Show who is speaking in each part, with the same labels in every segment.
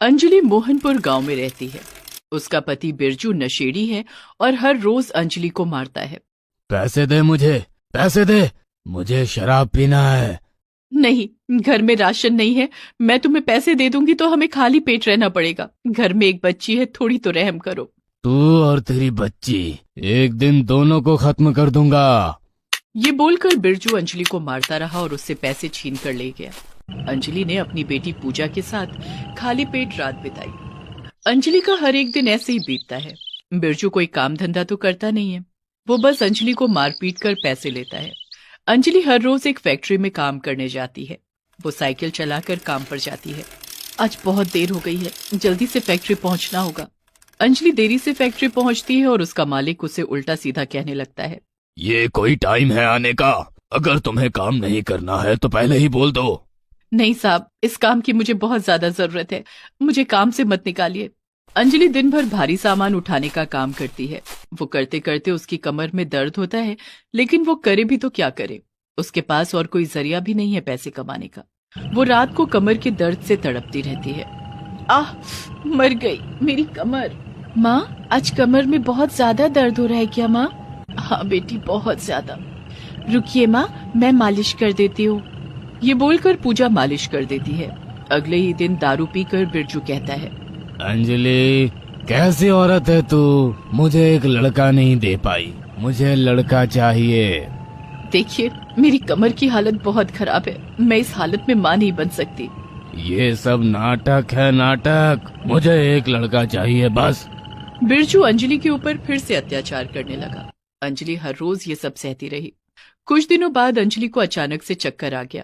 Speaker 1: अंजलि मोहनपुर गांव में रहती है। उसका पति बिरजू नशेड़ी है और हर रोज अंजलि को मारता है।
Speaker 2: पैसे दे, मुझे पैसे दे, मुझे शराब पीना है।
Speaker 1: नहीं, घर में राशन नहीं है। मैं तुम्हें पैसे दे दूंगी तो हमें खाली पेट रहना पड़ेगा। घर में एक बच्ची है, थोड़ी तो रहम करो।
Speaker 2: तू और तेरी बच्ची, एक दिन दोनों को खत्म कर दूंगा।
Speaker 1: ये बोलकर बिरजू अंजलि को मारता रहा और उससे पैसे छीन कर ले गया। अंजलि ने अपनी बेटी पूजा के साथ खाली पेट रात बिताई। अंजलि का हर एक दिन ऐसे ही बीतता है। बिरजू कोई काम धंधा तो करता नहीं है, वो बस अंजलि को मारपीट कर पैसे लेता है। अंजलि हर रोज एक फैक्ट्री में काम करने जाती है। वो साइकिल चलाकर काम पर जाती है। आज बहुत देर हो गई है, जल्दी से फैक्ट्री पहुंचना होगा। अंजलि देरी से फैक्ट्री पहुंचती है और उसका मालिक उसे उल्टा सीधा कहने लगता है।
Speaker 2: ये कोई टाइम है आने का? अगर तुम्हें काम नहीं करना है तो पहले ही बोल दो।
Speaker 1: नहीं साहब, इस काम की मुझे बहुत ज्यादा जरूरत है, मुझे काम से मत निकालिए। अंजलि दिन भर भारी सामान उठाने का काम करती है। वो करते करते उसकी कमर में दर्द होता है, लेकिन वो करे भी तो क्या करे। उसके पास और कोई जरिया भी नहीं है पैसे कमाने का। वो रात को कमर के दर्द से तड़पती रहती है। आह, मर गई मेरी कमर। माँ, आज कमर में बहुत ज्यादा दर्द हो रहा है क्या माँ? हाँ बेटी, बहुत ज्यादा। रुकिए माँ, मैं मालिश कर देती हूँ। ये बोलकर पूजा मालिश कर देती है। अगले ही दिन दारू पीकर बिरजू कहता है।
Speaker 2: अंजलि, कैसी औरत है तू? मुझे एक लड़का नहीं दे पाई, मुझे लड़का चाहिए।
Speaker 1: देखिए, मेरी कमर की हालत बहुत खराब है, मैं इस हालत में माँ नहीं बन सकती।
Speaker 2: ये सब नाटक है, नाटक। मुझे एक लड़का चाहिए बस।
Speaker 1: बिरजू अंजलि के ऊपर फिर से अत्याचार करने लगा। अंजलि हर रोज ये सब सहती रही। कुछ दिनों बाद अंजलि को अचानक से चक्कर आ गया।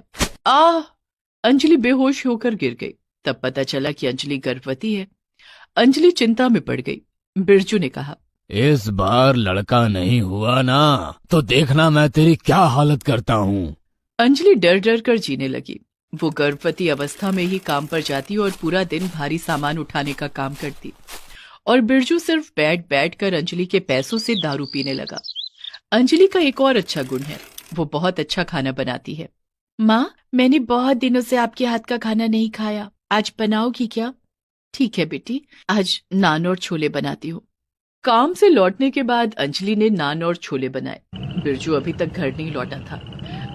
Speaker 1: अंजलि बेहोश होकर गिर गई। तब पता चला कि अंजलि गर्भवती है। अंजलि चिंता में पड़ गई। बिरजू ने कहा,
Speaker 2: इस बार लड़का नहीं हुआ ना तो देखना मैं तेरी क्या हालत करता हूँ।
Speaker 1: अंजलि डर डर कर जीने लगी। वो गर्भवती अवस्था में ही काम पर जाती और पूरा दिन भारी सामान उठाने का काम करती, और बिरजू सिर्फ बैठ बैठ कर अंजलि के पैसों से दारू पीने लगा। अंजलि का एक और अच्छा गुण है, वो बहुत अच्छा खाना बनाती है। माँ, मैंने बहुत दिनों से आपके हाथ का खाना नहीं खाया, आज बनाओगी क्या? ठीक है बेटी, आज नान और छोले बनाती हूँ। काम से लौटने के बाद अंजलि ने नान और छोले बनाए। बिरजू अभी तक घर नहीं लौटा था।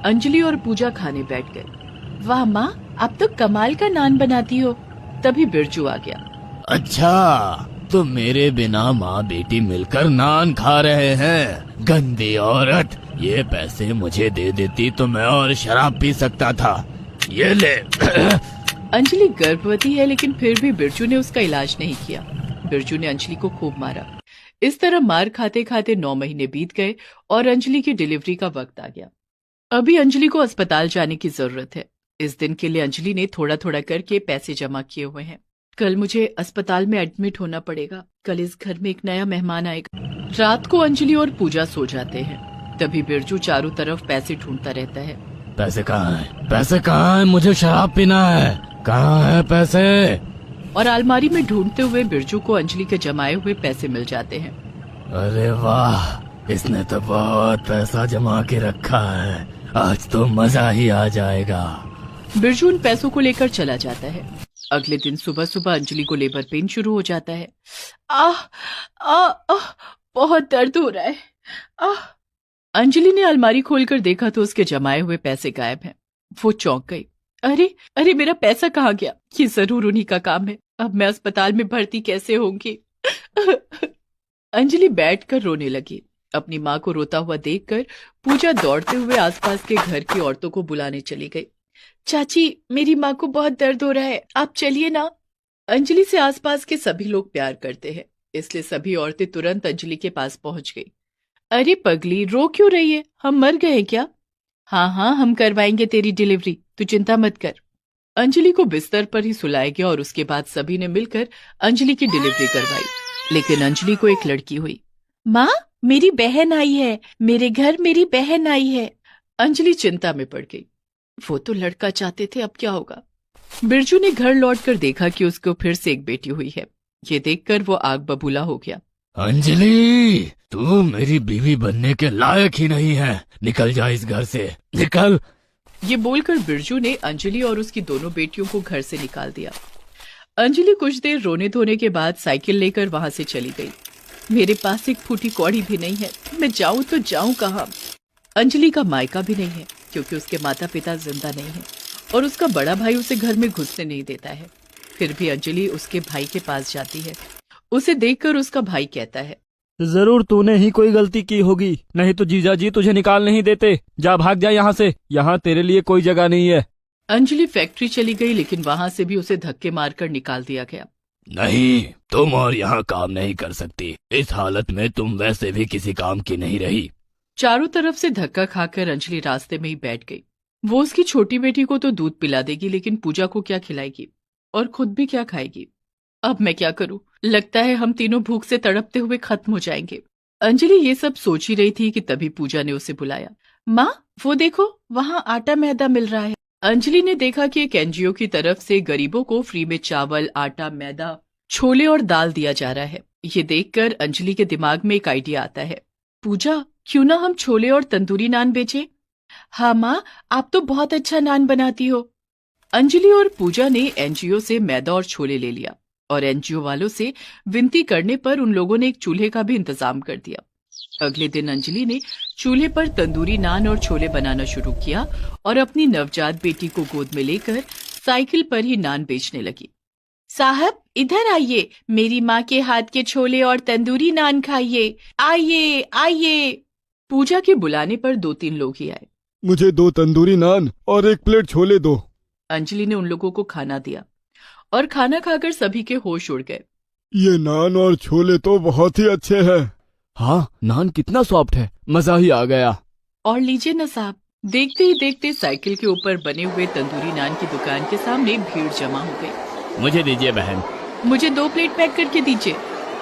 Speaker 1: अंजलि और पूजा खाने बैठ गए। वाह माँ, आप तो कमाल का नान बनाती हो। तभी बिरजू आ गया।
Speaker 2: अच्छा, तो मेरे बिना माँ बेटी मिलकर नान खा रहे हैं। गंदी औरत, ये पैसे मुझे दे देती तो मैं और शराब पी सकता था। ये ले।
Speaker 1: अंजलि गर्भवती है, लेकिन फिर भी बिरजू ने उसका इलाज नहीं किया। बिरजू ने अंजलि को खूब मारा। इस तरह मार खाते खाते 9 महीने बीत गए और अंजलि की डिलीवरी का वक्त आ गया। अभी अंजलि को अस्पताल जाने की जरूरत है। इस दिन के लिए अंजलि ने थोड़ा थोड़ा करके पैसे जमा किए हुए हैं। कल मुझे अस्पताल में एडमिट होना पड़ेगा। कल इस घर में एक नया मेहमान आएगा। रात को अंजलि और पूजा सो जाते हैं। तभी बिरजू चारों तरफ पैसे ढूंढता रहता है।
Speaker 2: पैसे कहाँ हैं? पैसे कहाँ हैं? मुझे शराब पीना है। कहाँ है पैसे?
Speaker 1: और अलमारी में ढूंढते हुए बिरजू को अंजलि के जमाए हुए पैसे मिल जाते हैं।
Speaker 2: अरे वाह, इसने तो बहुत पैसा जमा के रखा है, आज तो मजा ही आ जाएगा।
Speaker 1: बिरजू उन पैसों को लेकर चला जाता है। अगले दिन सुबह सुबह अंजलि को लेबर पेन शुरू हो जाता है। आह आह आह, बहुत दर्द हो रहा है। आह। अंजलि ने अलमारी खोलकर देखा तो उसके जमाए हुए पैसे गायब हैं। वो चौंक गई। अरे अरे, मेरा पैसा कहाँ गया? ये जरूर उन्हीं का काम है। अब मैं अस्पताल में भर्ती कैसे होंगी? अंजलि बैठकर रोने लगी। अपनी माँ को रोता हुआ देखकर पूजा दौड़ते हुए आसपास के घर की औरतों को बुलाने चली गई। चाची, मेरी माँ को बहुत दर्द हो रहा है, आप चलिए ना। अंजलि से आसपास के सभी लोग प्यार करते हैं, इसलिए सभी औरतें तुरंत अंजलि के पास पहुंच गई। अरे पगली, रो क्यों रही है? हम मर गए क्या? हाँ हाँ, हम करवाएंगे तेरी डिलीवरी, तू चिंता मत कर। अंजलि को बिस्तर पर ही सुलाया गया और उसके बाद सभी ने मिलकर अंजलि की डिलीवरी करवाई। लेकिन अंजलि को एक लड़की हुई। माँ, मेरी बहन आई है, मेरे घर मेरी बहन आई है। अंजलि चिंता में पड़ गई। वो तो लड़का चाहते थे, अब क्या होगा? बिरजू ने घर लौटकर देखा कि उसको फिर से एक बेटी हुई है। ये देखकर वो आग बबूला हो गया।
Speaker 2: अंजलि, तू मेरी बीवी बनने के लायक ही नहीं है, निकल जा इस घर से, निकल।
Speaker 1: ये बोलकर बिरजू ने अंजलि और उसकी दोनों बेटियों को घर से निकाल दिया। अंजलि कुछ देर रोने धोने के बाद साइकिल लेकर वहां से चली गई। मेरे पास एक फूटी कौड़ी भी नहीं है, मैं जाऊं तो जाऊं कहाँ। अंजलि का मायका भी नहीं है क्योंकि उसके माता पिता जिंदा नहीं है और उसका बड़ा भाई उसे घर में घुसने नहीं देता है। फिर भी अंजलि उसके भाई के पास जाती है। उसे देखकर उसका भाई कहता है,
Speaker 3: जरूर तूने ही कोई गलती की होगी, नहीं तो जीजाजी तुझे निकाल नहीं देते। जा भाग जा यहाँ से, यहाँ तेरे लिए कोई जगह नहीं है।
Speaker 1: अंजलि फैक्ट्री चली गई लेकिन वहां से भी उसे धक्के मारकर निकाल दिया गया।
Speaker 2: नहीं, तुम और यहाँ काम नहीं कर सकती। इस हालत में तुम वैसे भी किसी काम की नहीं रही।
Speaker 1: चारों तरफ से धक्का खाकर अंजलि रास्ते में ही बैठ गई। वो उसकी छोटी बेटी को तो दूध पिला देगी लेकिन पूजा को क्या खिलाएगी और खुद भी क्या खाएगी। अब मैं क्या करूं? लगता है हम तीनों भूख से तड़पते हुए खत्म हो जाएंगे। अंजलि ये सब सोच ही रही थी कि तभी पूजा ने उसे बुलाया। माँ, वो देखो वहाँ आटा मैदा मिल रहा है। अंजलि ने देखा कि एक एनजीओ की तरफ से गरीबों को फ्री में चावल, आटा, मैदा, छोले और दाल दिया जा रहा है। ये देखकर अंजलि के दिमाग में एक आइडिया आता है। पूजा, क्यों ना हम छोले और तंदूरी नान बेचें? हाँ माँ, आप तो बहुत अच्छा नान बनाती हो। अंजलि और पूजा ने एनजीओ से मैदा और छोले ले लिया और एनजीओ वालों से विनती करने पर उन लोगों ने एक चूल्हे का भी इंतजाम कर दिया। अगले दिन अंजलि ने चूल्हे पर तंदूरी नान और छोले बनाना शुरू किया और अपनी नवजात बेटी को गोद में लेकर साइकिल पर ही नान बेचने लगी। साहब, इधर आइए, मेरी माँ के हाथ के छोले और तंदूरी नान खाइए। आइए आइए। पूजा के बुलाने पर 2-3 लोग ही आए।
Speaker 4: मुझे 2 तंदूरी नान और 1 प्लेट छोले दो।
Speaker 1: अंजलि ने उन लोगों को खाना दिया और खाना खाकर सभी के होश उड़ गए।
Speaker 4: ये नान और छोले तो बहुत ही अच्छे हैं।
Speaker 3: हाँ, नान कितना सॉफ्ट है, मजा ही आ गया।
Speaker 1: और लीजिए न साहब। देखते ही देखते साइकिल के ऊपर बने हुए तंदूरी नान की दुकान के सामने भीड़ जमा हो गई।
Speaker 2: मुझे दीजिए बहन।
Speaker 1: मुझे 2 प्लेट पैक करके दीजिए।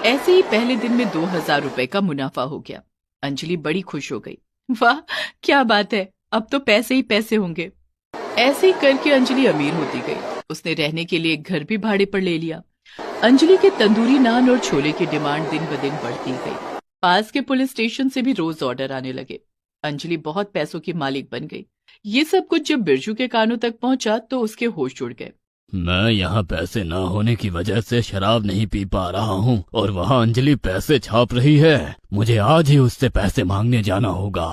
Speaker 1: ऐसे ही पहले दिन में 2000 रुपए का मुनाफा हो गया। अंजलि बड़ी खुश हो गई। वाह, क्या बात है, अब तो पैसे ही पैसे होंगे। ऐसे ही करके अंजलि अमीर होती गई। उसने रहने के लिए एक घर भी भाड़े पर ले लिया। अंजलि के तंदूरी नान और छोले की डिमांड दिन ब दिन बढ़ती गई। पास के पुलिस स्टेशन से भी रोज ऑर्डर आने लगे। अंजलि बहुत पैसों की मालिक बन गई। ये सब कुछ जब बिरजू के कानों तक पहुंचा तो उसके होश उड़ गए।
Speaker 2: मैं यहाँ पैसे न होने की वजह से शराब नहीं पी पा रहा हूँ और वहाँ अंजलि पैसे छाप रही है। मुझे आज ही उससे पैसे मांगने जाना होगा।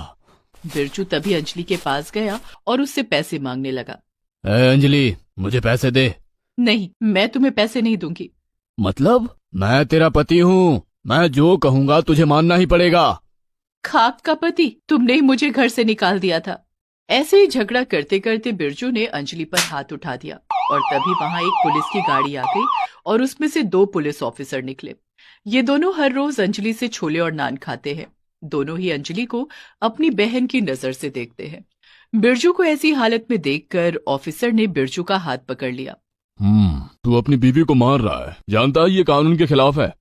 Speaker 1: बिरजू तभी अंजलि के पास गया और उससे पैसे मांगने लगा।
Speaker 2: अंजलि, मुझे पैसे दे।
Speaker 1: नहीं, मैं तुम्हें पैसे नहीं दूंगी।
Speaker 2: मतलब? मैं तेरा पति हूँ, मैं जो कहूँगा तुझे मानना ही पड़ेगा।
Speaker 1: खाक का पति, तुमने ही मुझे घर से निकाल दिया था। ऐसे ही झगड़ा करते करते बिरजू ने अंजलि पर हाथ उठा दिया और तभी वहां एक पुलिस की गाड़ी आ गई और उसमें से 2 पुलिस ऑफिसर निकले। ये दोनों हर रोज अंजलि से छोले और नान खाते हैं। दोनों ही अंजलि को अपनी बहन की नजर से देखते हैं। बिरजू को ऐसी हालत में देखकर ऑफिसर ने बिरजू का हाथ पकड़ लिया।
Speaker 3: तू अपनी बीवी को मार रहा है, जानता है ये कानून के खिलाफ है।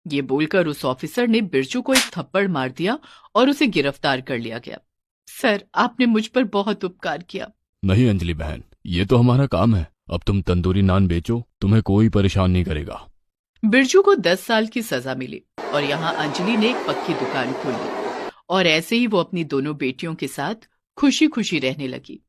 Speaker 1: ये बोलकर उस ऑफिसर ने बिरजू को एक थप्पड़ मार दिया और उसे गिरफ्तार कर लिया गया। सर, आपने मुझ पर बहुत उपकार किया।
Speaker 3: नहीं अंजलि बहन, ये तो हमारा काम है। अब तुम तंदूरी नान बेचो, तुम्हें कोई परेशान नहीं करेगा।
Speaker 1: बिरजू को 10 साल की सजा मिली और यहाँ अंजलि ने एक पक्की दुकान खोली और ऐसे ही वो अपनी दोनों बेटियों के साथ खुशी खुशी रहने लगी।